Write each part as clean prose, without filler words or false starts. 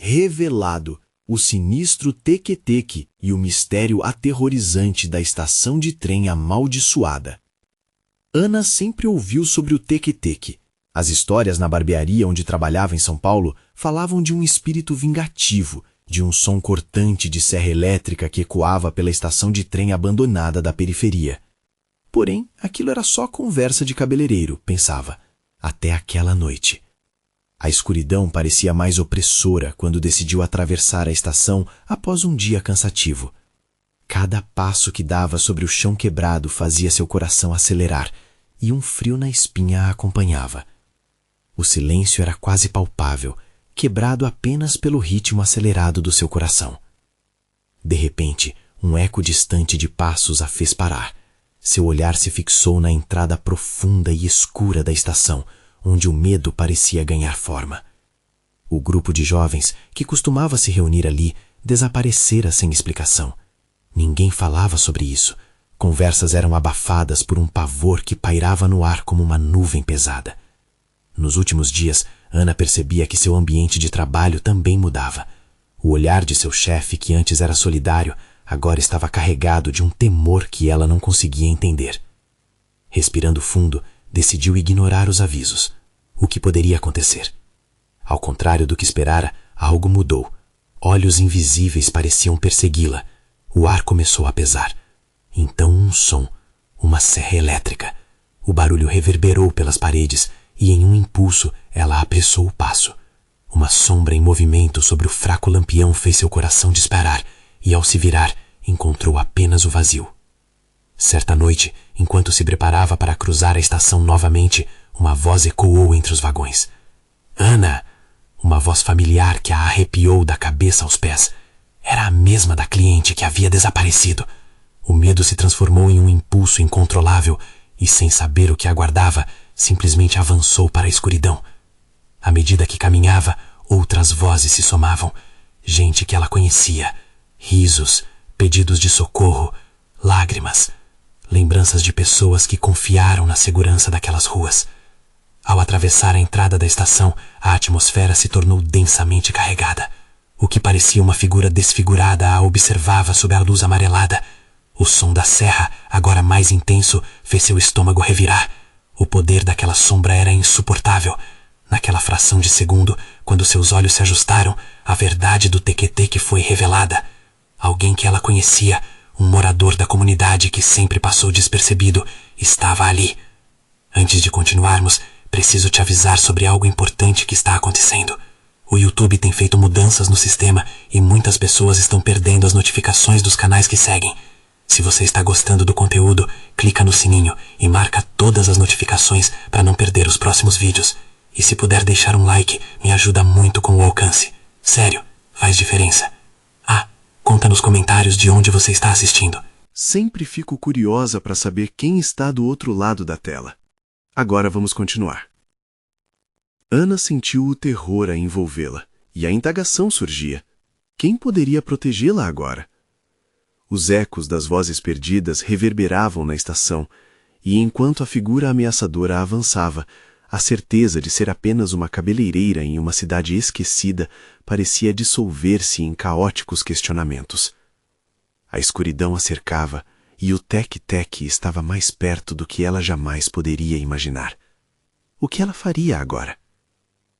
Revelado, o sinistro teque-teque e o mistério aterrorizante da estação de trem amaldiçoada. Ana sempre ouviu sobre o teque-teque. As histórias na barbearia onde trabalhava em São Paulo falavam de um espírito vingativo, de um som cortante de serra elétrica que ecoava pela estação de trem abandonada da periferia. Porém, aquilo era só conversa de cabeleireiro, pensava, até aquela noite. A escuridão parecia mais opressora quando decidiu atravessar a estação após um dia cansativo. Cada passo que dava sobre o chão quebrado fazia seu coração acelerar, e um frio na espinha a acompanhava. O silêncio era quase palpável, quebrado apenas pelo ritmo acelerado do seu coração. De repente, um eco distante de passos a fez parar. Seu olhar se fixou na entrada profunda e escura da estação, onde o medo parecia ganhar forma. O grupo de jovens que costumava se reunir ali desaparecera sem explicação. Ninguém falava sobre isso. Conversas eram abafadas por um pavor que pairava no ar como uma nuvem pesada. Nos últimos dias, Ana percebia que seu ambiente de trabalho também mudava. O olhar de seu chefe, que antes era solidário, agora estava carregado de um temor que ela não conseguia entender. Respirando fundo, decidiu ignorar os avisos. O que poderia acontecer? Ao contrário do que esperara, algo mudou. Olhos invisíveis pareciam persegui-la. O ar começou a pesar. Então um som, uma serra elétrica. O barulho reverberou pelas paredes e em um impulso ela apressou o passo. Uma sombra em movimento sobre o fraco lampião fez seu coração disparar e ao se virar, encontrou apenas o vazio. Certa noite, enquanto se preparava para cruzar a estação novamente, uma voz ecoou entre os vagões. Ana! Uma voz familiar que a arrepiou da cabeça aos pés. Era a mesma da cliente que havia desaparecido. O medo se transformou em um impulso incontrolável e, sem saber o que aguardava, simplesmente avançou para a escuridão. À medida que caminhava, outras vozes se somavam. Gente que ela conhecia. Risos, pedidos de socorro, lágrimas. Lembranças de pessoas que confiaram na segurança daquelas ruas. Ao atravessar a entrada da estação, a atmosfera se tornou densamente carregada. O que parecia uma figura desfigurada a observava sob a luz amarelada. O som da serra, agora mais intenso, fez seu estômago revirar. O poder daquela sombra era insuportável. Naquela fração de segundo, quando seus olhos se ajustaram, a verdade do teque-teque foi revelada. Alguém que ela conhecia, um morador da comunidade que sempre passou despercebido, estava ali. Antes de continuarmos, preciso te avisar sobre algo importante que está acontecendo. O YouTube tem feito mudanças no sistema e muitas pessoas estão perdendo as notificações dos canais que seguem. Se você está gostando do conteúdo, clica no sininho e marca todas as notificações para não perder os próximos vídeos. E se puder deixar um like, me ajuda muito com o alcance. Sério, faz diferença. Ah, conta nos comentários de onde você está assistindo. Sempre fico curiosa para saber quem está do outro lado da tela. Agora vamos continuar. Ana sentiu o terror a envolvê-la, e a indagação surgia. Quem poderia protegê-la agora? Os ecos das vozes perdidas reverberavam na estação, e enquanto a figura ameaçadora avançava, a certeza de ser apenas uma cabeleireira em uma cidade esquecida parecia dissolver-se em caóticos questionamentos. A escuridão a cercava, e o tec-tec estava mais perto do que ela jamais poderia imaginar. O que ela faria agora?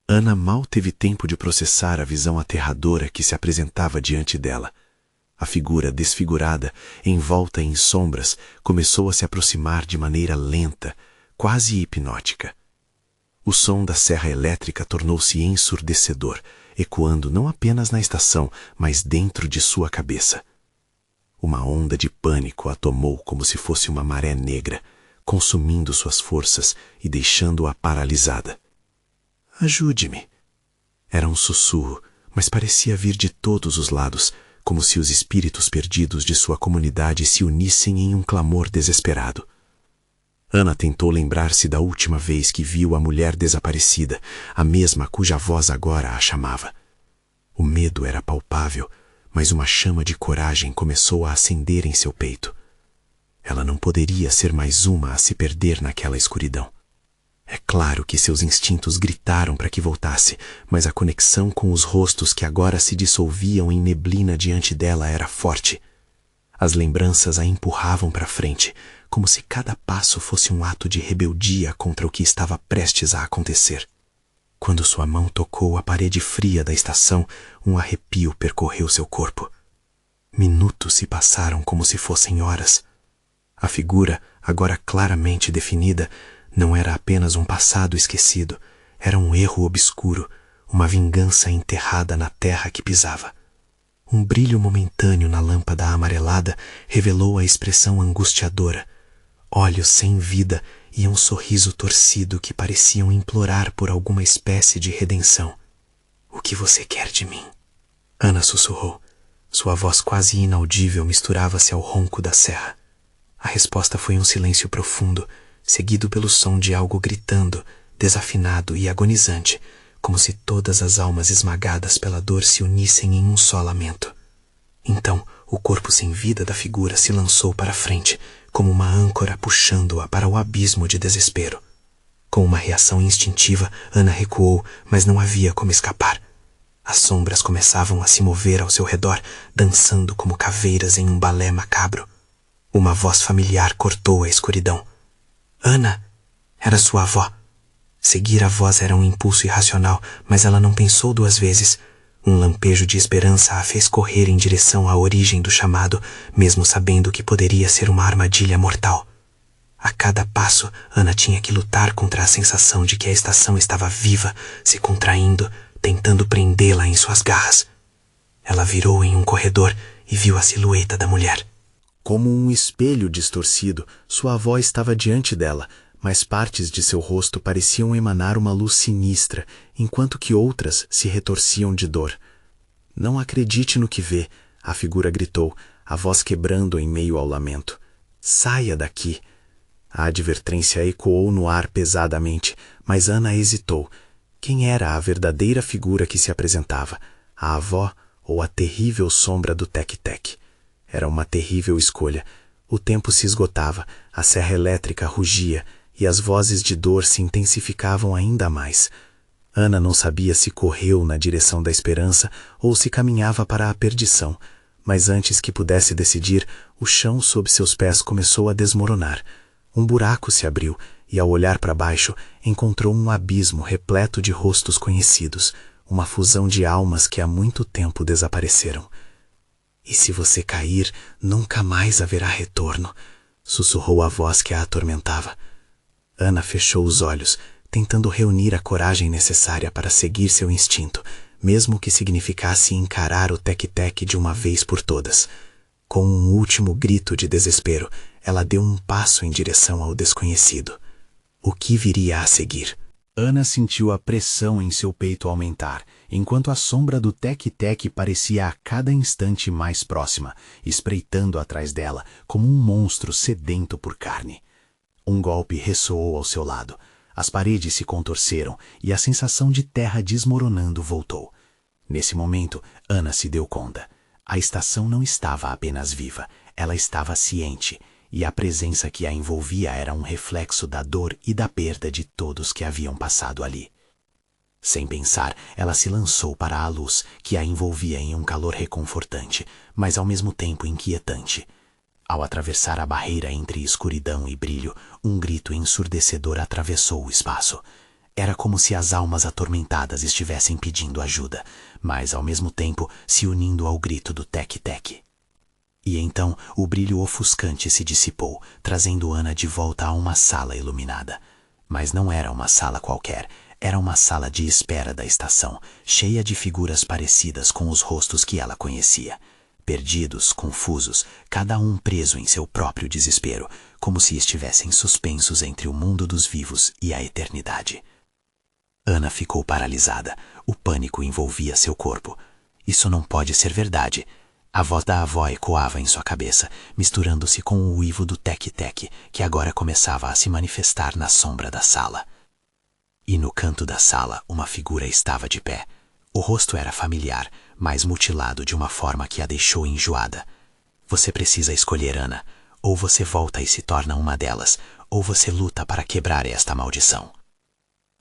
Ana mal teve tempo de processar a visão aterradora que se apresentava diante dela. A figura desfigurada, envolta em sombras, começou a se aproximar de maneira lenta, quase hipnótica. O som da serra elétrica tornou-se ensurdecedor, ecoando não apenas na estação, mas dentro de sua cabeça. Uma onda de pânico a tomou como se fosse uma maré negra, consumindo suas forças e deixando-a paralisada. Ajude-me. Era um sussurro, mas parecia vir de todos os lados, como se os espíritos perdidos de sua comunidade se unissem em um clamor desesperado. Ana tentou lembrar-se da última vez que viu a mulher desaparecida, a mesma cuja voz agora a chamava. O medo era palpável, mas uma chama de coragem começou a acender em seu peito. Ela não poderia ser mais uma a se perder naquela escuridão. É claro que seus instintos gritaram para que voltasse, mas a conexão com os rostos que agora se dissolviam em neblina diante dela era forte. As lembranças a empurravam para frente, como se cada passo fosse um ato de rebeldia contra o que estava prestes a acontecer. Quando sua mão tocou a parede fria da estação, um arrepio percorreu seu corpo. Minutos se passaram como se fossem horas. A figura, agora claramente definida, não era apenas um passado esquecido, era um erro obscuro, uma vingança enterrada na terra que pisava. Um brilho momentâneo na lâmpada amarelada revelou a expressão angustiadora, olhos sem vida e um sorriso torcido que pareciam implorar por alguma espécie de redenção. "O que você quer de mim?" Ana sussurrou. Sua voz quase inaudível misturava-se ao ronco da serra. A resposta foi um silêncio profundo, seguido pelo som de algo gritando, desafinado e agonizante, como se todas as almas esmagadas pela dor se unissem em um só lamento. Então, o corpo sem vida da figura se lançou para frente, como uma âncora puxando-a para o abismo de desespero. Com uma reação instintiva, Ana recuou, mas não havia como escapar. As sombras começavam a se mover ao seu redor, dançando como caveiras em um balé macabro. Uma voz familiar cortou a escuridão. "Ana!" Era sua avó. Seguir a voz era um impulso irracional, mas ela não pensou duas vezes. Um lampejo de esperança a fez correr em direção à origem do chamado, mesmo sabendo que poderia ser uma armadilha mortal. A cada passo, Ana tinha que lutar contra a sensação de que a estação estava viva, se contraindo, tentando prendê-la em suas garras. Ela virou em um corredor e viu a silhueta da mulher. Como um espelho distorcido, sua avó estava diante dela, mas partes de seu rosto pareciam emanar uma luz sinistra, enquanto que outras se retorciam de dor. "Não acredite no que vê", a figura gritou, a voz quebrando em meio ao lamento. "Saia daqui." A advertência ecoou no ar pesadamente, mas Ana hesitou. Quem era a verdadeira figura que se apresentava? A avó ou a terrível sombra do Tec-Tec? Era uma terrível escolha. O tempo se esgotava, a serra elétrica rugia, e as vozes de dor se intensificavam ainda mais. Ana não sabia se correu na direção da esperança ou se caminhava para a perdição, mas antes que pudesse decidir, o chão sob seus pés começou a desmoronar. Um buraco se abriu e, ao olhar para baixo, encontrou um abismo repleto de rostos conhecidos, uma fusão de almas que há muito tempo desapareceram. "E se você cair, nunca mais haverá retorno", sussurrou a voz que a atormentava. Ana fechou os olhos, tentando reunir a coragem necessária para seguir seu instinto, mesmo que significasse encarar o Tec-Tec de uma vez por todas. Com um último grito de desespero, ela deu um passo em direção ao desconhecido. O que viria a seguir? Ana sentiu a pressão em seu peito aumentar, enquanto a sombra do Tec-Tec parecia a cada instante mais próxima, espreitando atrás dela como um monstro sedento por carne. Um golpe ressoou ao seu lado. As paredes se contorceram e a sensação de terra desmoronando voltou. Nesse momento, Ana se deu conta. A estação não estava apenas viva, ela estava ciente, e a presença que a envolvia era um reflexo da dor e da perda de todos que haviam passado ali. Sem pensar, ela se lançou para a luz, que a envolvia em um calor reconfortante, mas ao mesmo tempo inquietante. Ao atravessar a barreira entre escuridão e brilho, um grito ensurdecedor atravessou o espaço. Era como se as almas atormentadas estivessem pedindo ajuda, mas ao mesmo tempo se unindo ao grito do Tec-Tec. E então o brilho ofuscante se dissipou, trazendo Ana de volta a uma sala iluminada. Mas não era uma sala qualquer, era uma sala de espera da estação, cheia de figuras parecidas com os rostos que ela conhecia. Perdidos, confusos, cada um preso em seu próprio desespero, como se estivessem suspensos entre o mundo dos vivos e a eternidade. Ana ficou paralisada. O pânico envolvia seu corpo. Isso não pode ser verdade. A voz da avó ecoava em sua cabeça, misturando-se com o uivo do Tec-Tec, que agora começava a se manifestar na sombra da sala. E no canto da sala, uma figura estava de pé. O rosto era familiar, mas mutilado de uma forma que a deixou enjoada. Você precisa escolher, Ana. Ou você volta e se torna uma delas, ou você luta para quebrar esta maldição.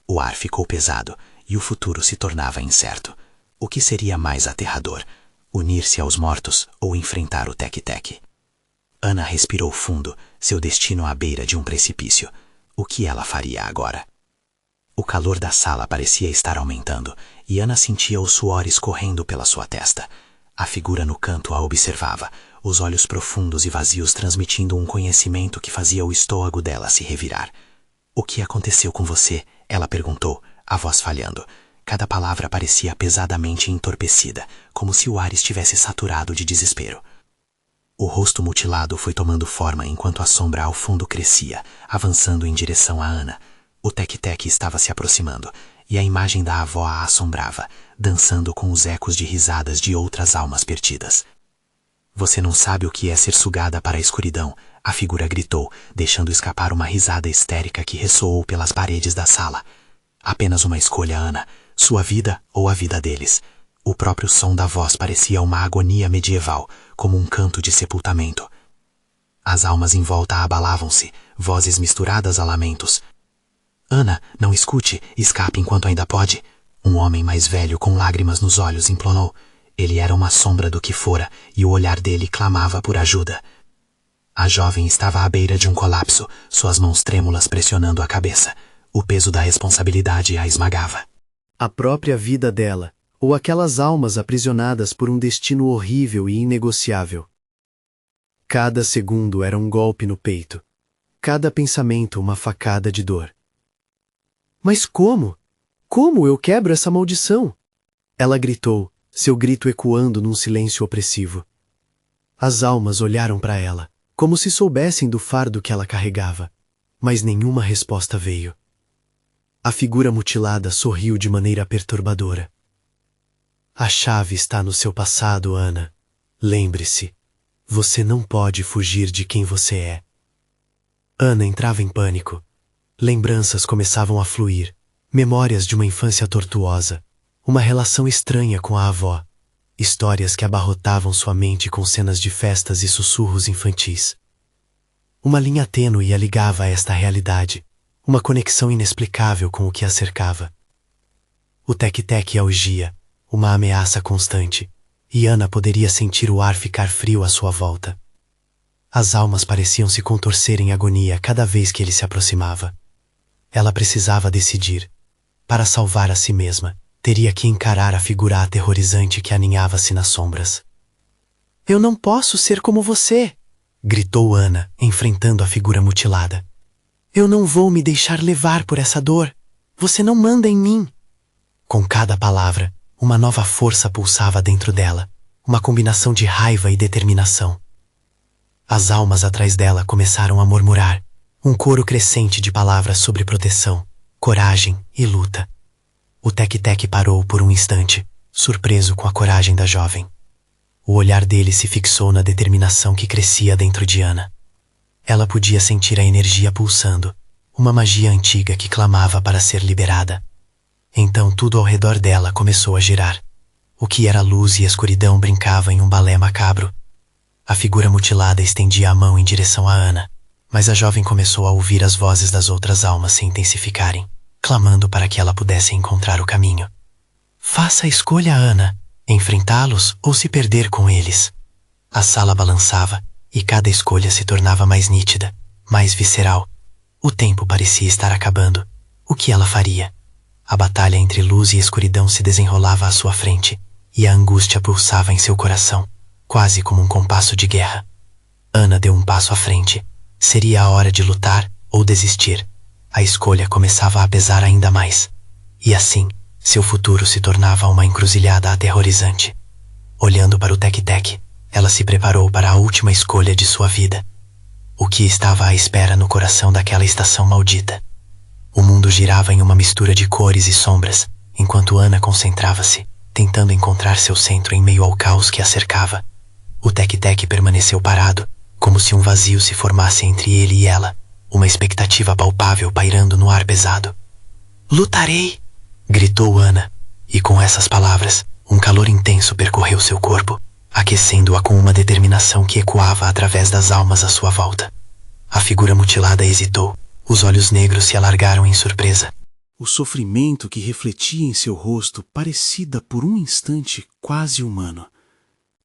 O ar ficou pesado e o futuro se tornava incerto. O que seria mais aterrador? Unir-se aos mortos ou enfrentar o Tek-Tek? Ana respirou fundo, seu destino à beira de um precipício. O que ela faria agora? O calor da sala parecia estar aumentando, e Ana sentia o suor escorrendo pela sua testa. A figura no canto a observava, os olhos profundos e vazios transmitindo um conhecimento que fazia o estômago dela se revirar. "O que aconteceu com você?" ela perguntou, a voz falhando. Cada palavra parecia pesadamente entorpecida, como se o ar estivesse saturado de desespero. O rosto mutilado foi tomando forma enquanto a sombra ao fundo crescia, avançando em direção a Ana. O Tek-Tek estava se aproximando, e a imagem da avó a assombrava, dançando com os ecos de risadas de outras almas perdidas. "Você não sabe o que é ser sugada para a escuridão", a figura gritou, deixando escapar uma risada histérica que ressoou pelas paredes da sala. "Apenas uma escolha, Ana, sua vida ou a vida deles." O próprio som da voz parecia uma agonia medieval, como um canto de sepultamento. As almas em volta abalavam-se, vozes misturadas a lamentos. "Ana, não escute, escape enquanto ainda pode." Um homem mais velho com lágrimas nos olhos implorou. Ele era uma sombra do que fora, e o olhar dele clamava por ajuda. A jovem estava à beira de um colapso, suas mãos trêmulas pressionando a cabeça. O peso da responsabilidade a esmagava. A própria vida dela, ou aquelas almas aprisionadas por um destino horrível e inegociável. Cada segundo era um golpe no peito. Cada pensamento uma facada de dor. "Mas como? Como eu quebro essa maldição?" Ela gritou, seu grito ecoando num silêncio opressivo. As almas olharam para ela, como se soubessem do fardo que ela carregava, mas nenhuma resposta veio. A figura mutilada sorriu de maneira perturbadora. "A chave está no seu passado, Ana. Lembre-se, você não pode fugir de quem você é." Ana entrava em pânico. Lembranças começavam a fluir, memórias de uma infância tortuosa, uma relação estranha com a avó, histórias que abarrotavam sua mente com cenas de festas e sussurros infantis. Uma linha tênue a ligava a esta realidade, uma conexão inexplicável com o que a cercava. O Tek-Tek a urgia, uma ameaça constante, e Ana poderia sentir o ar ficar frio à sua volta. As almas pareciam se contorcer em agonia cada vez que ele se aproximava. Ela precisava decidir. Para salvar a si mesma, teria que encarar a figura aterrorizante que aninhava-se nas sombras. "Eu não posso ser como você!" gritou Ana, enfrentando a figura mutilada. "Eu não vou me deixar levar por essa dor. Você não manda em mim." Com cada palavra, uma nova força pulsava dentro dela, uma combinação de raiva e determinação. As almas atrás dela começaram a murmurar, um coro crescente de palavras sobre proteção, coragem e luta. O Tek-Tek parou por um instante, surpreso com a coragem da jovem. O olhar dele se fixou na determinação que crescia dentro de Ana. Ela podia sentir a energia pulsando, uma magia antiga que clamava para ser liberada. Então tudo ao redor dela começou a girar. O que era luz e escuridão brincava em um balé macabro. A figura mutilada estendia a mão em direção a Ana, mas a jovem começou a ouvir as vozes das outras almas se intensificarem, clamando para que ela pudesse encontrar o caminho. "Faça a escolha, Ana, enfrentá-los ou se perder com eles." A sala balançava, e cada escolha se tornava mais nítida, mais visceral. O tempo parecia estar acabando. O que ela faria? A batalha entre luz e escuridão se desenrolava à sua frente, e a angústia pulsava em seu coração, quase como um compasso de guerra. Ana deu um passo à frente. Seria a hora de lutar ou desistir. A escolha começava a pesar ainda mais. E assim, seu futuro se tornava uma encruzilhada aterrorizante. Olhando para o Tek-Tek, ela se preparou para a última escolha de sua vida. O que estava à espera no coração daquela estação maldita? O mundo girava em uma mistura de cores e sombras, enquanto Ana concentrava-se, tentando encontrar seu centro em meio ao caos que a cercava. O Tek-Tek permaneceu parado, como se um vazio se formasse entre ele e ela, uma expectativa palpável pairando no ar pesado. "Lutarei!" gritou Ana, e com essas palavras, um calor intenso percorreu seu corpo, aquecendo-a com uma determinação que ecoava através das almas à sua volta. A figura mutilada hesitou, os olhos negros se alargaram em surpresa. O sofrimento que refletia em seu rosto parecia por um instante quase humano.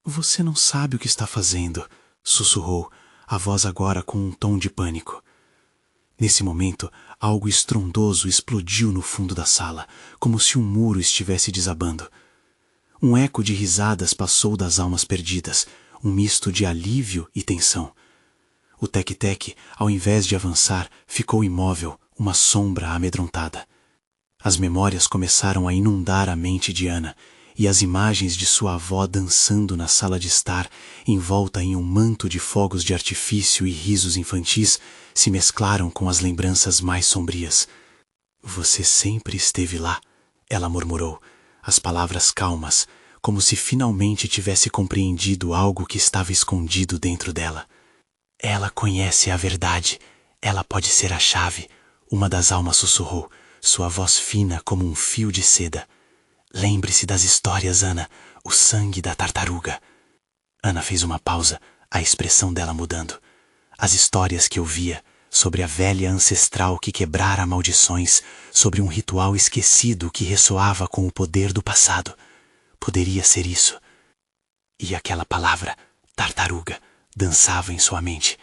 Você não sabe o que está fazendo, sussurrou, a voz agora com um tom de pânico. Nesse momento, algo estrondoso explodiu no fundo da sala, como se um muro estivesse desabando. Um eco de risadas passou das almas perdidas, um misto de alívio e tensão. O Tec-Tec, ao invés de avançar, ficou imóvel, uma sombra amedrontada. As memórias começaram a inundar a mente de Ana, e as imagens de sua avó dançando na sala de estar, envolta em um manto de fogos de artifício e risos infantis, se mesclaram com as lembranças mais sombrias. Você sempre esteve lá, ela murmurou, as palavras calmas, como se finalmente tivesse compreendido algo que estava escondido dentro dela. Ela conhece a verdade, ela pode ser a chave, uma das almas sussurrou, sua voz fina como um fio de seda. Lembre-se das histórias, Ana, o sangue da tartaruga. Ana fez uma pausa, a expressão dela mudando. As histórias que ouvia, sobre a velha ancestral que quebrara maldições, sobre um ritual esquecido que ressoava com o poder do passado. Poderia ser isso. E aquela palavra, tartaruga, dançava em sua mente.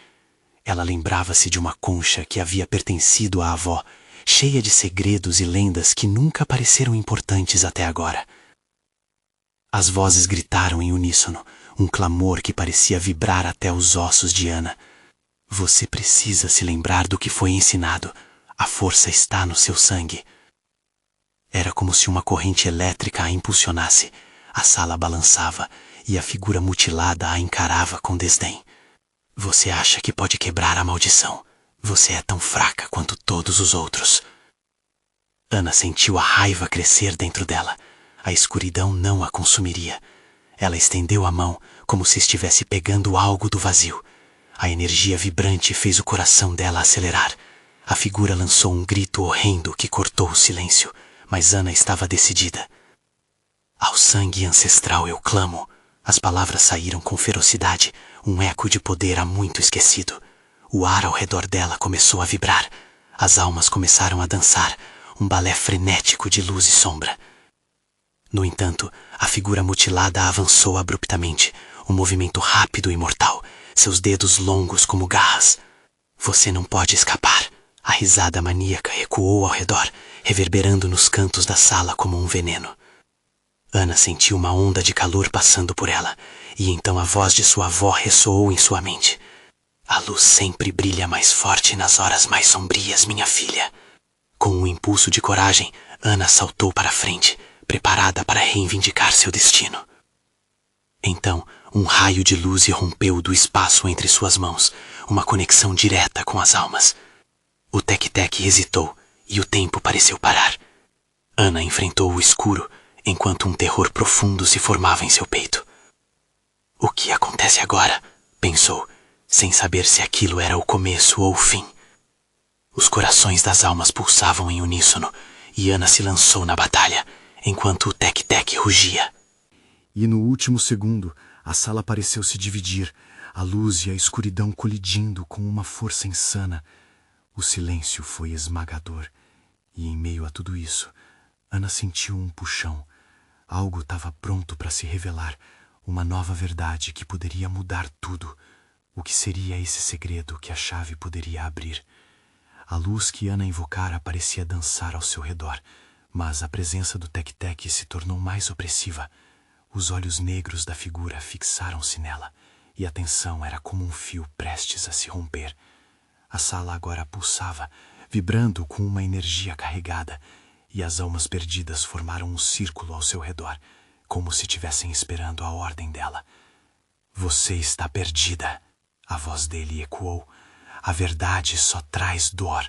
Ela lembrava-se de uma concha que havia pertencido à avó, cheia de segredos e lendas que nunca pareceram importantes até agora. As vozes gritaram em uníssono, um clamor que parecia vibrar até os ossos de Ana. Você precisa se lembrar do que foi ensinado. A força está no seu sangue. Era como se uma corrente elétrica a impulsionasse. A sala balançava e a figura mutilada a encarava com desdém. Você acha que pode quebrar a maldição? Você é tão fraca quanto todos os outros. Ana sentiu a raiva crescer dentro dela. A escuridão não a consumiria. Ela estendeu a mão, como se estivesse pegando algo do vazio. A energia vibrante fez o coração dela acelerar. A figura lançou um grito horrendo que cortou o silêncio, mas Ana estava decidida. Ao sangue ancestral eu clamo. As palavras saíram com ferocidade, um eco de poder há muito esquecido. O ar ao redor dela começou a vibrar. As almas começaram a dançar, um balé frenético de luz e sombra. No entanto, a figura mutilada avançou abruptamente, um movimento rápido e mortal, seus dedos longos como garras. Você não pode escapar. A risada maníaca ecoou ao redor, reverberando nos cantos da sala como um veneno. Ana sentiu uma onda de calor passando por ela, e então a voz de sua avó ressoou em sua mente. A luz sempre brilha mais forte nas horas mais sombrias, minha filha. Com um impulso de coragem, Ana saltou para a frente, preparada para reivindicar seu destino. Então, um raio de luz irrompeu do espaço entre suas mãos, uma conexão direta com as almas. O Tec-Tec hesitou, e o tempo pareceu parar. Ana enfrentou o escuro, enquanto um terror profundo se formava em seu peito. O que acontece agora? Pensou, sem saber se aquilo era o começo ou o fim. Os corações das almas pulsavam em uníssono, e Ana se lançou na batalha, enquanto o Tec-Tec rugia. E no último segundo, a sala pareceu se dividir, a luz e a escuridão colidindo com uma força insana. O silêncio foi esmagador, e em meio a tudo isso, Ana sentiu um puxão. Algo estava pronto para se revelar, uma nova verdade que poderia mudar tudo. O que seria esse segredo que a chave poderia abrir? A luz que Ana invocara parecia dançar ao seu redor, mas a presença do Tec-Tec se tornou mais opressiva. Os olhos negros da figura fixaram-se nela, e a tensão era como um fio prestes a se romper. A sala agora pulsava, vibrando com uma energia carregada, e as almas perdidas formaram um círculo ao seu redor, como se estivessem esperando a ordem dela. Você está perdida, a voz dele ecoou. A verdade só traz dor,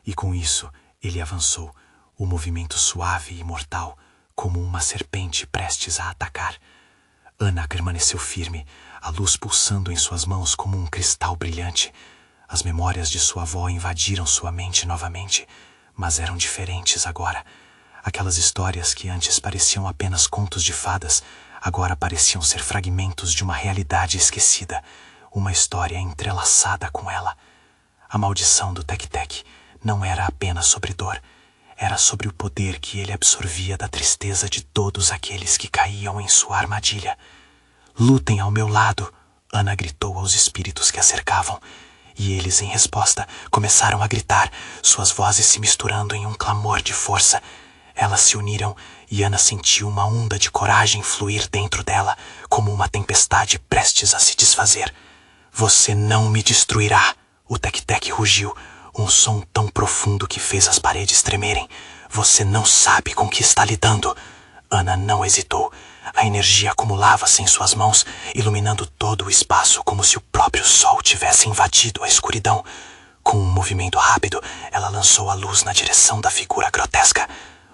e com isso ele avançou, o movimento suave e mortal, como uma serpente prestes a atacar. Ana permaneceu firme, a luz pulsando em suas mãos como um cristal brilhante. As memórias de sua avó invadiram sua mente novamente, mas eram diferentes agora. Aquelas histórias que antes pareciam apenas contos de fadas, agora pareciam ser fragmentos de uma realidade esquecida, uma história entrelaçada com ela. A maldição do Tec-Tec não era apenas sobre dor, era sobre o poder que ele absorvia da tristeza de todos aqueles que caíam em sua armadilha. Lutem ao meu lado, Ana gritou aos espíritos que a cercavam. E eles, em resposta, começaram a gritar, suas vozes se misturando em um clamor de força. Elas se uniram e Ana sentiu uma onda de coragem fluir dentro dela, como uma tempestade prestes a se desfazer. Você não me destruirá, o Tec-Tec rugiu, um som tão profundo que fez as paredes tremerem. Você não sabe com que está lidando. Ana não hesitou. A energia acumulava-se em suas mãos, iluminando todo o espaço como se o próprio sol tivesse invadido a escuridão. Com um movimento rápido, ela lançou a luz na direção da figura grotesca.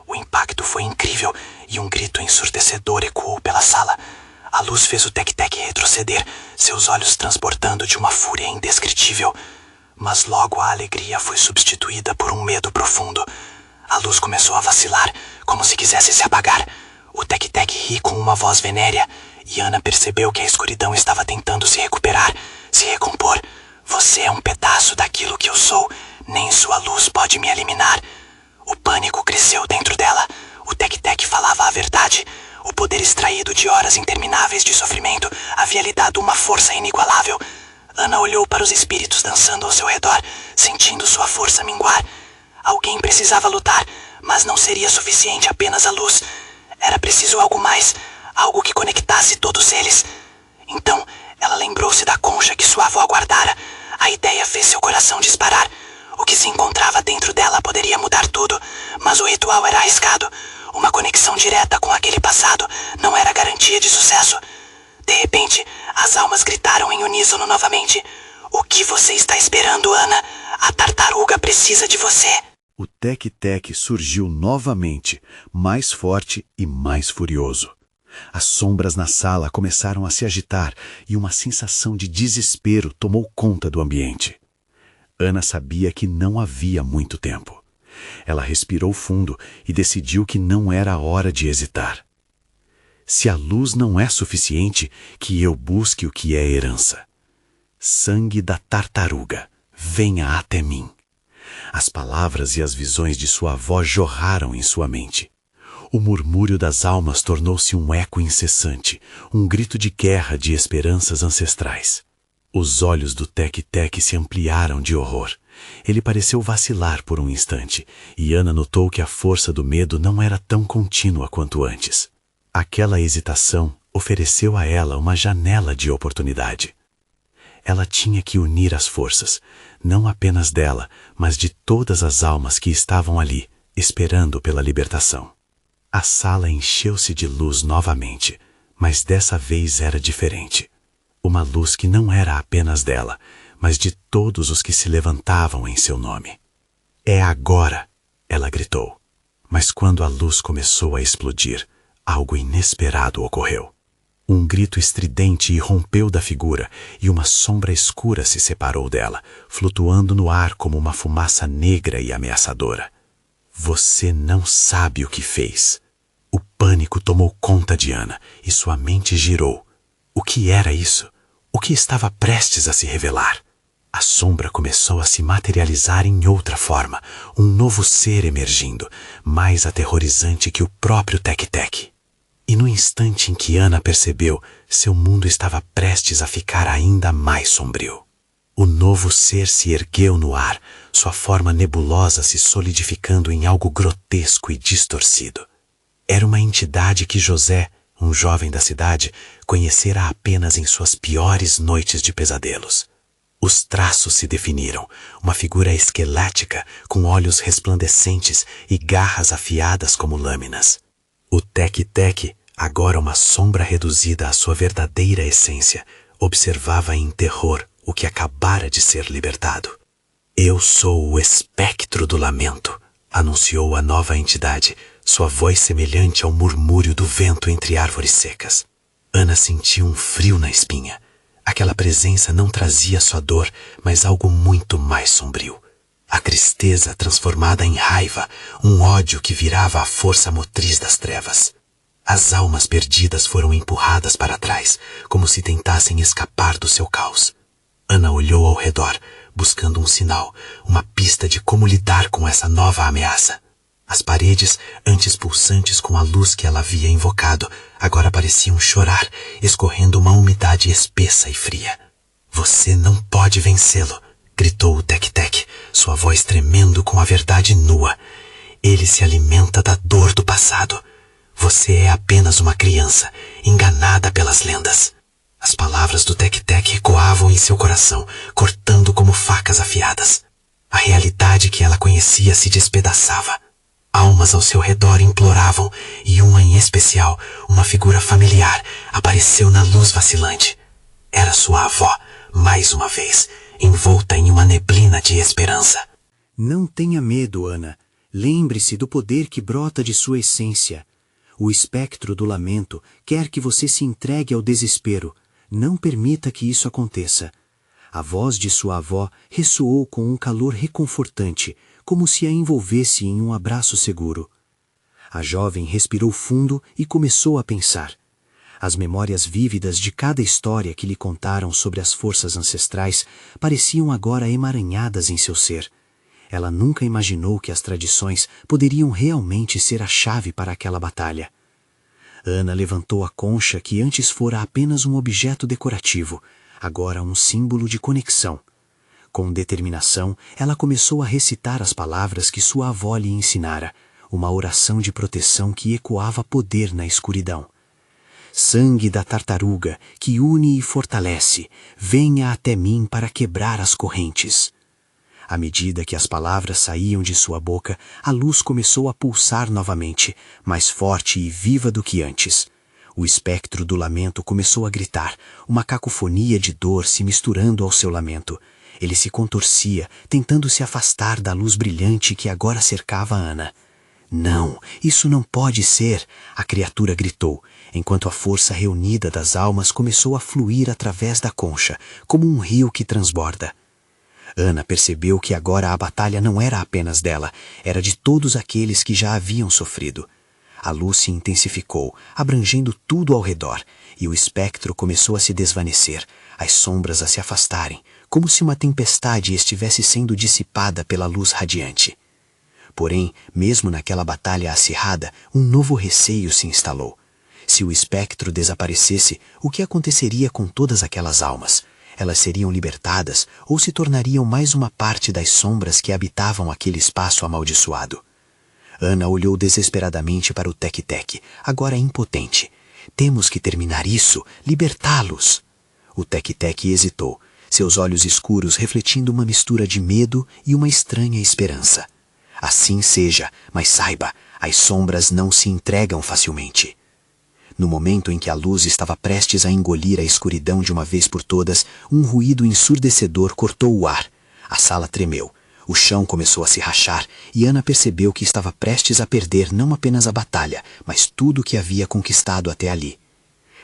O impacto foi incrível e um grito ensurdecedor ecoou pela sala. A luz fez o Tec-Tec retroceder, seus olhos transbordando de uma fúria indescritível. Mas logo a alegria foi substituída por um medo profundo. A luz começou a vacilar, como se quisesse se apagar. O Tec-Tec ri com uma voz venérea, e Ana percebeu que a escuridão estava tentando se recuperar, se recompor. Você é um pedaço daquilo que eu sou, nem sua luz pode me eliminar. O pânico cresceu dentro dela. O Tec-Tec falava a verdade. O poder extraído de horas intermináveis de sofrimento havia lhe dado uma força inigualável. Ana olhou para os espíritos dançando ao seu redor, sentindo sua força minguar. Alguém precisava lutar, mas não seria suficiente apenas a luz. Era preciso algo mais, algo que conectasse todos eles. Então, ela lembrou-se da concha que sua avó guardara. A ideia fez seu coração disparar. O que se encontrava dentro dela poderia mudar tudo, mas o ritual era arriscado. Uma conexão direta com aquele passado não era garantia de sucesso. De repente, as almas gritaram em uníssono novamente. O que você está esperando, Ana? A tartaruga precisa de você. O Tec-Tec surgiu novamente, mais forte e mais furioso. As sombras na sala começaram a se agitar e uma sensação de desespero tomou conta do ambiente. Ana sabia que não havia muito tempo. Ela respirou fundo e decidiu que não era hora de hesitar. Se a luz não é suficiente, que eu busque o que é herança. Sangue da tartaruga, venha até mim. As palavras e as visões de sua avó jorraram em sua mente. O murmúrio das almas tornou-se um eco incessante, um grito de guerra de esperanças ancestrais. Os olhos do Tec-Tec se ampliaram de horror. Ele pareceu vacilar por um instante, e Ana notou que a força do medo não era tão contínua quanto antes. Aquela hesitação ofereceu a ela uma janela de oportunidade. Ela tinha que unir as forças, não apenas dela, mas de todas as almas que estavam ali, esperando pela libertação. A sala encheu-se de luz novamente, mas dessa vez era diferente. Uma luz que não era apenas dela, mas de todos os que se levantavam em seu nome. É agora, ela gritou. Mas quando a luz começou a explodir, algo inesperado ocorreu. Um grito estridente irrompeu da figura e uma sombra escura se separou dela, flutuando no ar como uma fumaça negra e ameaçadora. Você não sabe o que fez. O pânico tomou conta de Ana e sua mente girou. O que era isso? O que estava prestes a se revelar? A sombra começou a se materializar em outra forma, um novo ser emergindo, mais aterrorizante que o próprio Tec-Tec. E no instante em que Ana percebeu, seu mundo estava prestes a ficar ainda mais sombrio. O novo ser se ergueu no ar, sua forma nebulosa se solidificando em algo grotesco e distorcido. Era uma entidade que José, um jovem da cidade, conhecera apenas em suas piores noites de pesadelos. Os traços se definiram, uma figura esquelética com olhos resplandecentes e garras afiadas como lâminas. O Tec-Tec, agora uma sombra reduzida à sua verdadeira essência, observava em terror o que acabara de ser libertado. Eu sou o espectro do lamento, anunciou a nova entidade, sua voz semelhante ao murmúrio do vento entre árvores secas. Ana sentiu um frio na espinha. Aquela presença não trazia só dor, mas algo muito mais sombrio. A tristeza transformada em raiva, um ódio que virava a força motriz das trevas. As almas perdidas foram empurradas para trás, como se tentassem escapar do seu caos. Ana olhou ao redor, buscando um sinal, uma pista de como lidar com essa nova ameaça. As paredes, antes pulsantes com a luz que ela havia invocado, agora pareciam chorar, escorrendo uma umidade espessa e fria. Você não pode vencê-lo, gritou o Tec-Tec, sua voz tremendo com a verdade nua. Ele se alimenta da dor do passado. Você é apenas uma criança, enganada pelas lendas. As palavras do Tec-Tec ecoavam em seu coração, cortando como facas afiadas. A realidade que ela conhecia se despedaçava. Almas ao seu redor imploravam, e uma em especial, uma figura familiar, apareceu na luz vacilante. Era sua avó, mais uma vez, envolta em uma neblina de esperança. Não tenha medo, Ana. Lembre-se do poder que brota de sua essência. O espectro do lamento quer que você se entregue ao desespero. Não permita que isso aconteça. A voz de sua avó ressoou com um calor reconfortante, como se a envolvesse em um abraço seguro. A jovem respirou fundo e começou a pensar. As memórias vívidas de cada história que lhe contaram sobre as forças ancestrais pareciam agora emaranhadas em seu ser. Ela nunca imaginou que as tradições poderiam realmente ser a chave para aquela batalha. Ana levantou a concha que antes fora apenas um objeto decorativo, agora um símbolo de conexão. Com determinação, ela começou a recitar as palavras que sua avó lhe ensinara, uma oração de proteção que ecoava poder na escuridão. Sangue da tartaruga, que une e fortalece, venha até mim para quebrar as correntes. À medida que as palavras saíam de sua boca, a luz começou a pulsar novamente, mais forte e viva do que antes. O espectro do lamento começou a gritar, uma cacofonia de dor se misturando ao seu lamento. Ele se contorcia, tentando se afastar da luz brilhante que agora cercava Ana. Não, isso não pode ser, a criatura gritou, enquanto a força reunida das almas começou a fluir através da concha, como um rio que transborda. Ana percebeu que agora a batalha não era apenas dela, era de todos aqueles que já haviam sofrido. A luz se intensificou, abrangendo tudo ao redor, e o espectro começou a se desvanecer, as sombras a se afastarem, como se uma tempestade estivesse sendo dissipada pela luz radiante. Porém, mesmo naquela batalha acirrada, um novo receio se instalou. Se o espectro desaparecesse, o que aconteceria com todas aquelas almas? Elas seriam libertadas ou se tornariam mais uma parte das sombras que habitavam aquele espaço amaldiçoado? Ana olhou desesperadamente para o Tec-Tec, agora impotente. Temos que terminar isso, libertá-los. O Tec-Tec hesitou, seus olhos escuros refletindo uma mistura de medo e uma estranha esperança. Assim seja, mas saiba, as sombras não se entregam facilmente. No momento em que a luz estava prestes a engolir a escuridão de uma vez por todas, um ruído ensurdecedor cortou o ar. A sala tremeu. O chão começou a se rachar e Ana percebeu que estava prestes a perder não apenas a batalha, mas tudo o que havia conquistado até ali.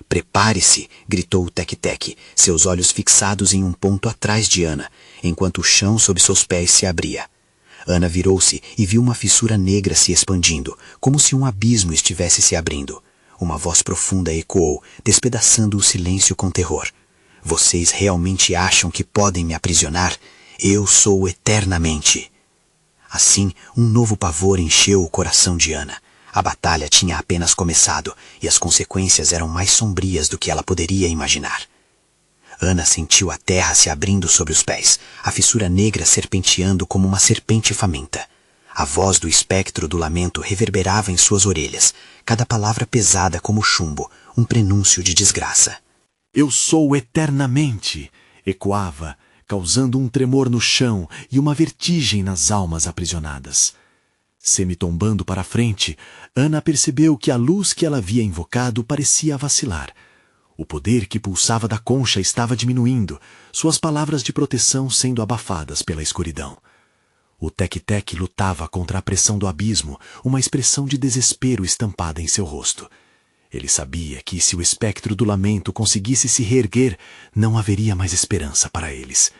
Prepare-se, gritou o Tec-Tec, seus olhos fixados em um ponto atrás de Ana, enquanto o chão sob seus pés se abria. Ana virou-se e viu uma fissura negra se expandindo, como se um abismo estivesse se abrindo. Uma voz profunda ecoou, despedaçando o silêncio com terror. Vocês realmente acham que podem me aprisionar? Eu sou eternamente. Assim, um novo pavor encheu o coração de Ana. A batalha tinha apenas começado, e as consequências eram mais sombrias do que ela poderia imaginar. Ana sentiu a terra se abrindo sob os pés, a fissura negra serpenteando como uma serpente faminta. A voz do espectro do lamento reverberava em suas orelhas, cada palavra pesada como chumbo, um prenúncio de desgraça. Eu sou eternamente, ecoava, causando um tremor no chão e uma vertigem nas almas aprisionadas. Semitombando para a frente, Ana percebeu que a luz que ela havia invocado parecia vacilar. O poder que pulsava da concha estava diminuindo, suas palavras de proteção sendo abafadas pela escuridão. O Tec-Tec lutava contra a pressão do abismo, uma expressão de desespero estampada em seu rosto. Ele sabia que se o espectro do lamento conseguisse se reerguer, não haveria mais esperança para eles.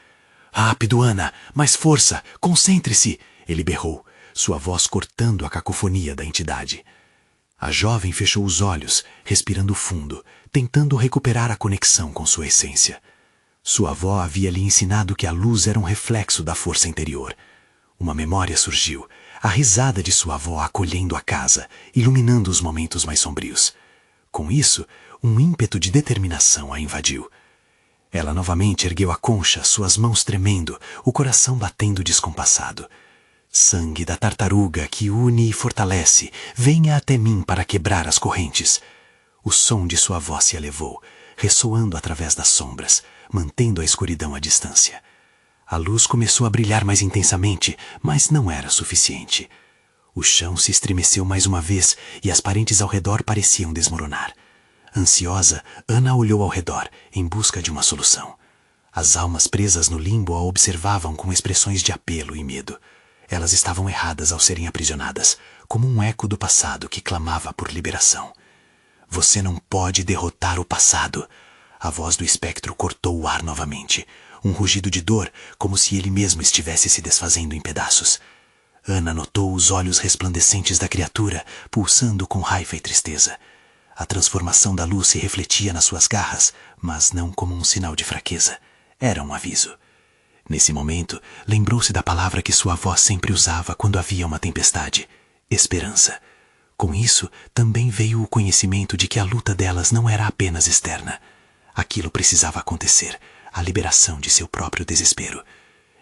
Rápido, Ana! Mais força! Concentre-se! Ele berrou, sua voz cortando a cacofonia da entidade. A jovem fechou os olhos, respirando fundo, tentando recuperar a conexão com sua essência. Sua avó havia lhe ensinado que a luz era um reflexo da força interior. Uma memória surgiu, a risada de sua avó acolhendo a casa, iluminando os momentos mais sombrios. Com isso, um ímpeto de determinação a invadiu. Ela novamente ergueu a concha, suas mãos tremendo, o coração batendo descompassado. Sangue da tartaruga que une e fortalece, venha até mim para quebrar as correntes. O som de sua voz se elevou, ressoando através das sombras, mantendo a escuridão à distância. A luz começou a brilhar mais intensamente, mas não era suficiente. O chão se estremeceu mais uma vez e as paredes ao redor pareciam desmoronar. Ansiosa, Ana olhou ao redor, em busca de uma solução. As almas presas no limbo a observavam com expressões de apelo e medo. Elas estavam erradas ao serem aprisionadas, como um eco do passado que clamava por liberação. Você não pode derrotar o passado. A voz do espectro cortou o ar novamente. Um rugido de dor, como se ele mesmo estivesse se desfazendo em pedaços. Ana notou os olhos resplandecentes da criatura, pulsando com raiva e tristeza. A transformação da luz se refletia nas suas garras, mas não como um sinal de fraqueza. Era um aviso. Nesse momento, lembrou-se da palavra que sua avó sempre usava quando havia uma tempestade: esperança. Com isso, também veio o conhecimento de que a luta delas não era apenas externa. Aquilo precisava acontecer, a liberação de seu próprio desespero.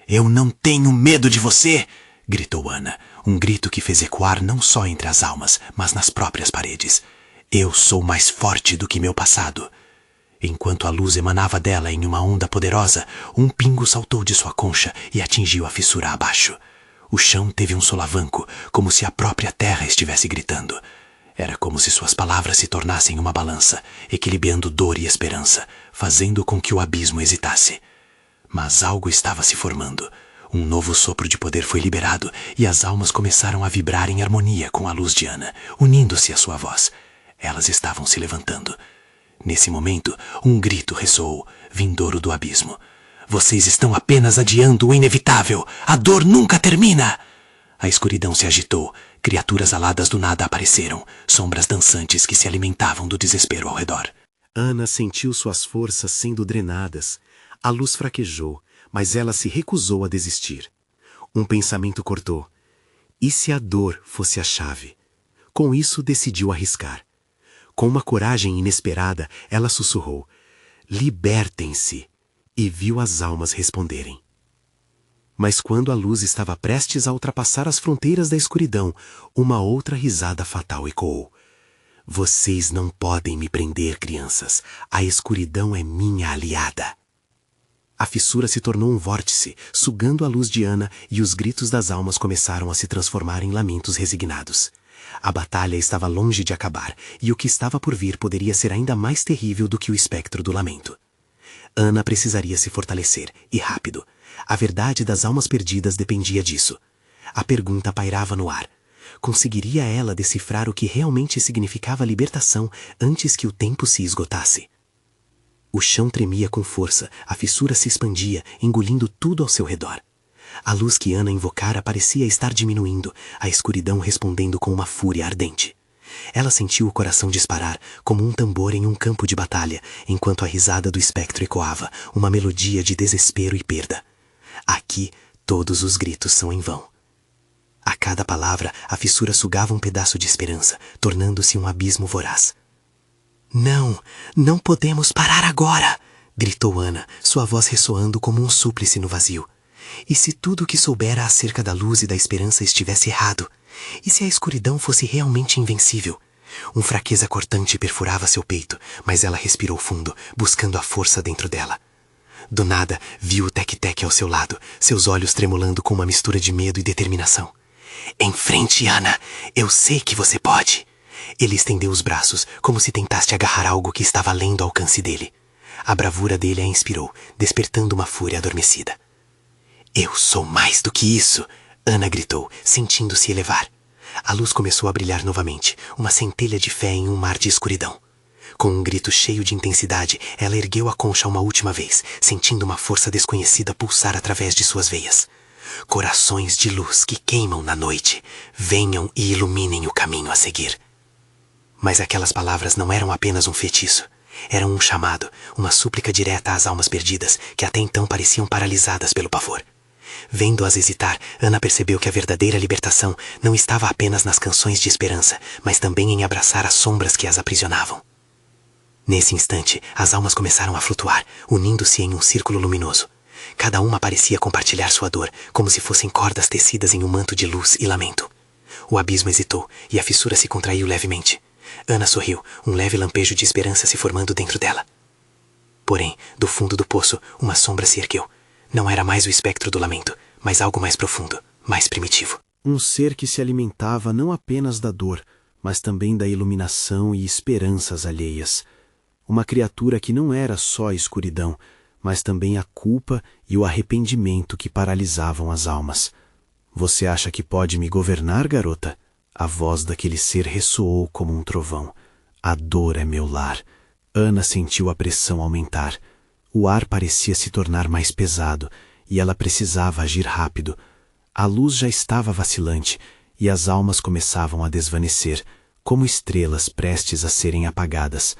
Eu não tenho medo de você! Gritou Ana, um grito que fez ecoar não só entre as almas, mas nas próprias paredes. Eu sou mais forte do que meu passado. Enquanto a luz emanava dela em uma onda poderosa, um pingo saltou de sua concha e atingiu a fissura abaixo. O chão teve um solavanco, como se a própria terra estivesse gritando. Era como se suas palavras se tornassem uma balança, equilibrando dor e esperança, fazendo com que o abismo hesitasse. Mas algo estava se formando. Um novo sopro de poder foi liberado e as almas começaram a vibrar em harmonia com a luz de Ana, unindo-se à sua voz. Elas estavam se levantando. Nesse momento, um grito ressoou, vindouro do abismo. Vocês estão apenas adiando o inevitável. A dor nunca termina! A escuridão se agitou. Criaturas aladas do nada apareceram, sombras dançantes que se alimentavam do desespero ao redor. Ana sentiu suas forças sendo drenadas. A luz fraquejou, mas ela se recusou a desistir. Um pensamento cortou. E se a dor fosse a chave? Com isso, decidiu arriscar. Com uma coragem inesperada, ela sussurrou: libertem-se! E viu as almas responderem. Mas quando a luz estava prestes a ultrapassar as fronteiras da escuridão, uma outra risada fatal ecoou. Vocês não podem me prender, crianças. A escuridão é minha aliada. A fissura se tornou um vórtice, sugando a luz de Ana, e os gritos das almas começaram a se transformar em lamentos resignados. A batalha estava longe de acabar, e o que estava por vir poderia ser ainda mais terrível do que o espectro do lamento. Ana precisaria se fortalecer, e rápido. A verdade das almas perdidas dependia disso. A pergunta pairava no ar. Conseguiria ela decifrar o que realmente significava libertação antes que o tempo se esgotasse? O chão tremia com força, a fissura se expandia, engolindo tudo ao seu redor. A luz que Ana invocara parecia estar diminuindo, a escuridão respondendo com uma fúria ardente. Ela sentiu o coração disparar, como um tambor em um campo de batalha, enquanto a risada do espectro ecoava, uma melodia de desespero e perda. Aqui, todos os gritos são em vão. A cada palavra, a fissura sugava um pedaço de esperança, tornando-se um abismo voraz. Não, não podemos parar agora! Gritou Ana, sua voz ressoando como um súplice no vazio. E se tudo o que soubera acerca da luz e da esperança estivesse errado? E se a escuridão fosse realmente invencível? Uma fraqueza cortante perfurava seu peito, mas ela respirou fundo, buscando a força dentro dela. Do nada, viu o Tec-Tec ao seu lado, seus olhos tremulando com uma mistura de medo e determinação. Em frente, Ana! Eu sei que você pode! Ele estendeu os braços, como se tentasse agarrar algo que estava além do alcance dele. A bravura dele a inspirou, despertando uma fúria adormecida. Eu sou mais do que isso! Ana gritou, sentindo-se elevar. A luz começou a brilhar novamente, uma centelha de fé em um mar de escuridão. Com um grito cheio de intensidade, ela ergueu a concha uma última vez, sentindo uma força desconhecida pulsar através de suas veias. Corações de luz que queimam na noite, venham e iluminem o caminho a seguir. Mas aquelas palavras não eram apenas um feitiço. Eram um chamado, uma súplica direta às almas perdidas, que até então pareciam paralisadas pelo pavor. Vendo-as hesitar, Ana percebeu que a verdadeira libertação não estava apenas nas canções de esperança, mas também em abraçar as sombras que as aprisionavam. Nesse instante, as almas começaram a flutuar, unindo-se em um círculo luminoso. Cada uma parecia compartilhar sua dor, como se fossem cordas tecidas em um manto de luz e lamento. O abismo hesitou e a fissura se contraiu levemente. Ana sorriu, um leve lampejo de esperança se formando dentro dela. Porém, do fundo do poço, uma sombra se ergueu. Não era mais o espectro do lamento, mas algo mais profundo, mais primitivo. Um ser que se alimentava não apenas da dor, mas também da iluminação e esperanças alheias. Uma criatura que não era só a escuridão, mas também a culpa e o arrependimento que paralisavam as almas. Você acha que pode me governar, garota? A voz daquele ser ressoou como um trovão. A dor é meu lar. Ana sentiu a pressão aumentar. O ar parecia se tornar mais pesado, e ela precisava agir rápido. A luz já estava vacilante, e as almas começavam a desvanecer, como estrelas prestes a serem apagadas.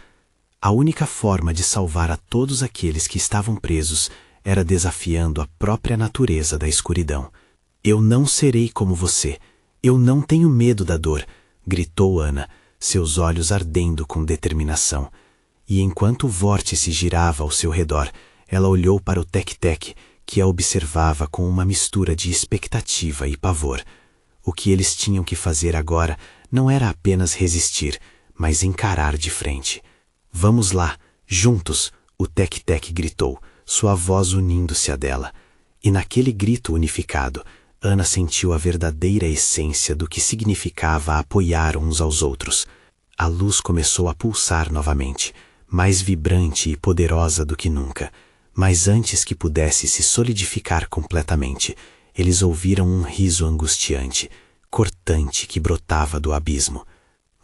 A única forma de salvar a todos aqueles que estavam presos era desafiando a própria natureza da escuridão. Eu não serei como você. Eu não tenho medo da dor, gritou Ana, seus olhos ardendo com determinação. E enquanto o vórtice girava ao seu redor, ela olhou para o Tec-Tec, que a observava com uma mistura de expectativa e pavor. O que eles tinham que fazer agora não era apenas resistir, mas encarar de frente. Vamos lá, juntos, o Tec-Tec gritou, sua voz unindo-se à dela. E naquele grito unificado, Ana sentiu a verdadeira essência do que significava apoiar uns aos outros. A luz começou a pulsar novamente, mais vibrante e poderosa do que nunca. Mas antes que pudesse se solidificar completamente, eles ouviram um riso angustiante, cortante que brotava do abismo.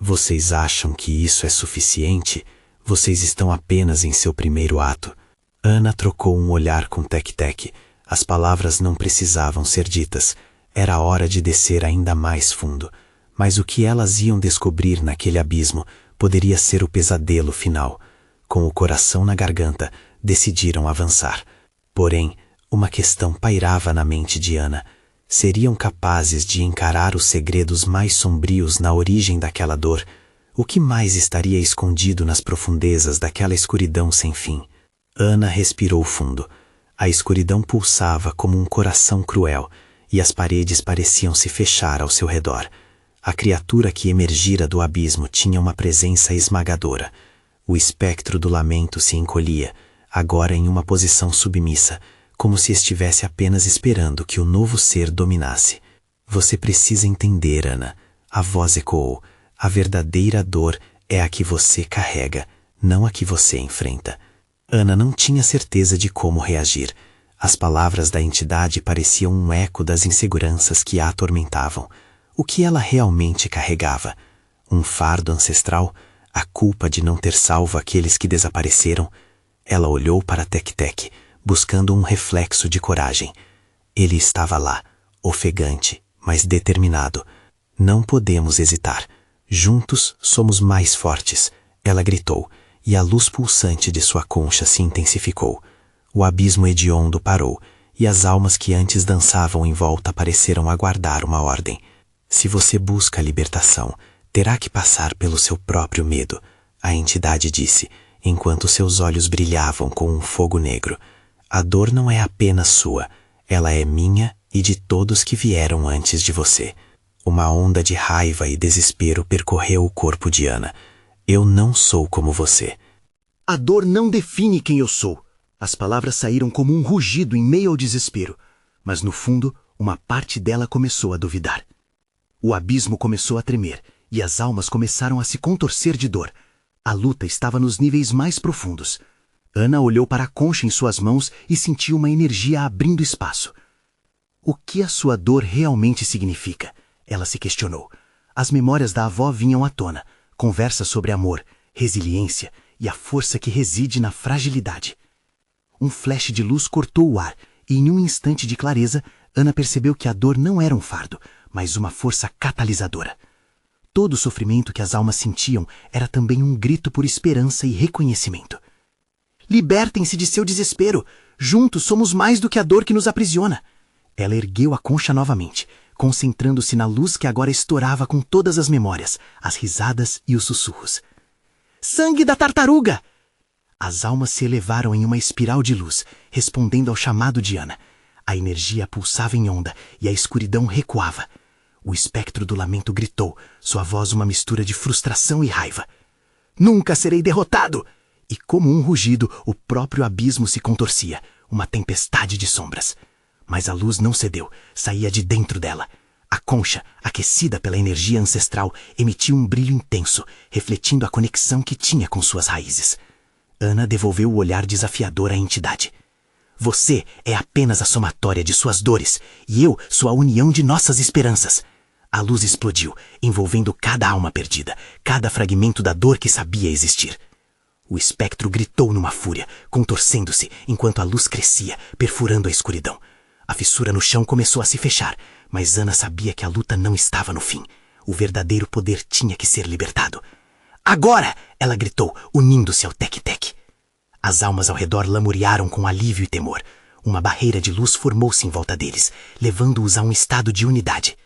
Vocês acham que isso é suficiente? Vocês estão apenas em seu primeiro ato. Ana trocou um olhar com Tec-Tec. As palavras não precisavam ser ditas. Era hora de descer ainda mais fundo. Mas o que elas iam descobrir naquele abismo poderia ser o pesadelo final. Com o coração na garganta, decidiram avançar. Porém, uma questão pairava na mente de Ana. Seriam capazes de encarar os segredos mais sombrios na origem daquela dor? O que mais estaria escondido nas profundezas daquela escuridão sem fim? Ana respirou fundo. A escuridão pulsava como um coração cruel, e as paredes pareciam se fechar ao seu redor. A criatura que emergira do abismo tinha uma presença esmagadora. O espectro do lamento se encolhia, agora em uma posição submissa, como se estivesse apenas esperando que o novo ser dominasse. Você precisa entender, Ana. A voz ecoou. A verdadeira dor é a que você carrega, não a que você enfrenta. Ana não tinha certeza de como reagir. As palavras da entidade pareciam um eco das inseguranças que a atormentavam. O que ela realmente carregava? Um fardo ancestral? A culpa de não ter salvo aqueles que desapareceram? Ela olhou para Tec-Tec, buscando um reflexo de coragem. Ele estava lá, ofegante, mas determinado. Não podemos hesitar. Juntos somos mais fortes, ela gritou, e a luz pulsante de sua concha se intensificou. O abismo hediondo parou, e as almas que antes dançavam em volta pareceram aguardar uma ordem. Se você busca a libertação, terá que passar pelo seu próprio medo, a entidade disse, enquanto seus olhos brilhavam com um fogo negro. A dor não é apenas sua, ela é minha e de todos que vieram antes de você. Uma onda de raiva e desespero percorreu o corpo de Ana. Eu não sou como você. A dor não define quem eu sou. As palavras saíram como um rugido em meio ao desespero, mas no fundo, uma parte dela começou a duvidar. O abismo começou a tremer e as almas começaram a se contorcer de dor. A luta estava nos níveis mais profundos. Ana olhou para a concha em suas mãos e sentiu uma energia abrindo espaço. O que a sua dor realmente significa? Ela se questionou. As memórias da avó vinham à tona, conversas sobre amor, resiliência e a força que reside na fragilidade. Um flash de luz cortou o ar e em um instante de clareza, Ana percebeu que a dor não era um fardo, mas uma força catalisadora. Todo o sofrimento que as almas sentiam era também um grito por esperança e reconhecimento. Libertem-se de seu desespero. Juntos somos mais do que a dor que nos aprisiona. Ela ergueu a concha novamente, concentrando-se na luz que agora estourava com todas as memórias, as risadas e os sussurros. Sangue da tartaruga! As almas se elevaram em uma espiral de luz, respondendo ao chamado de Ana. A energia pulsava em onda e a escuridão recuava. O espectro do lamento gritou, sua voz uma mistura de frustração e raiva. Nunca serei derrotado! E como um rugido, o próprio abismo se contorcia, uma tempestade de sombras. Mas a luz não cedeu, saía de dentro dela. A concha, aquecida pela energia ancestral, emitia um brilho intenso, refletindo a conexão que tinha com suas raízes. Ana devolveu o olhar desafiador à entidade. Você é apenas a somatória de suas dores, e eu sou a união de nossas esperanças. A luz explodiu, envolvendo cada alma perdida, cada fragmento da dor que sabia existir. O espectro gritou numa fúria, contorcendo-se, enquanto a luz crescia, perfurando a escuridão. A fissura no chão começou a se fechar, mas Ana sabia que a luta não estava no fim. O verdadeiro poder tinha que ser libertado. Agora! Ela gritou, unindo-se ao Tec-Tec. As almas ao redor lamuriaram com alívio e temor. Uma barreira de luz formou-se em volta deles, levando-os a um estado de unidade.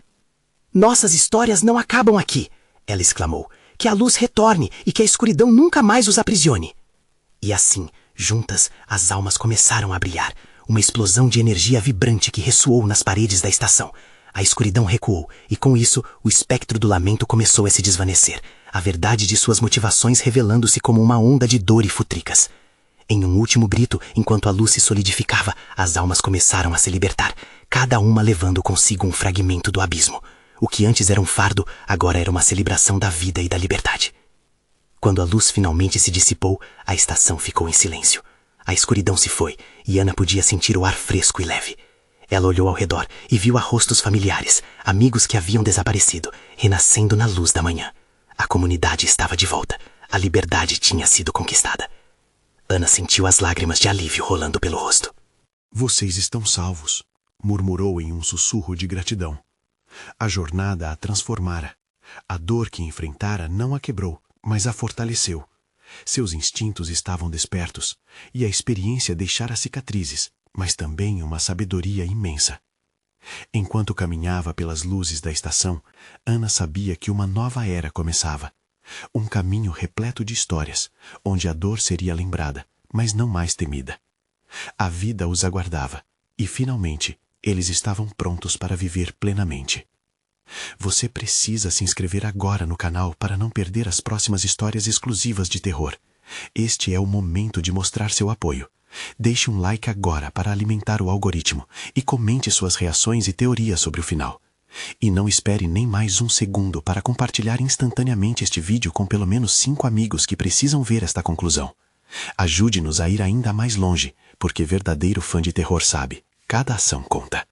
Nossas histórias não acabam aqui, ela exclamou. Que a luz retorne e que a escuridão nunca mais os aprisione. E assim, juntas, as almas começaram a brilhar. Uma explosão de energia vibrante que ressoou nas paredes da estação. A escuridão recuou, e com isso, o espectro do lamento começou a se desvanecer, a verdade de suas motivações revelando-se como uma onda de dor e futricas. Em um último grito, enquanto a luz se solidificava, as almas começaram a se libertar, cada uma levando consigo um fragmento do abismo. O que antes era um fardo, agora era uma celebração da vida e da liberdade. Quando a luz finalmente se dissipou, a estação ficou em silêncio. A escuridão se foi, e Ana podia sentir o ar fresco e leve. Ela olhou ao redor e viu rostos familiares, amigos que haviam desaparecido, renascendo na luz da manhã. A comunidade estava de volta. A liberdade tinha sido conquistada. Ana sentiu as lágrimas de alívio rolando pelo rosto. Vocês estão salvos, murmurou em um sussurro de gratidão. A jornada a transformara. A dor que enfrentara não a quebrou, mas a fortaleceu. Seus instintos estavam despertos, e a experiência deixara cicatrizes, mas também uma sabedoria imensa. Enquanto caminhava pelas luzes da estação, Ana sabia que uma nova era começava. Um caminho repleto de histórias, onde a dor seria lembrada, mas não mais temida. A vida os aguardava, e finalmente eles estavam prontos para viver plenamente. Você precisa se inscrever agora no canal para não perder as próximas histórias exclusivas de terror. Este é o momento de mostrar seu apoio. Deixe um like agora para alimentar o algoritmo e comente suas reações e teorias sobre o final. E não espere nem mais um segundo para compartilhar instantaneamente este vídeo com pelo menos 5 amigos que precisam ver esta conclusão. Ajude-nos a ir ainda mais longe, porque verdadeiro fã de terror sabe, cada ação conta.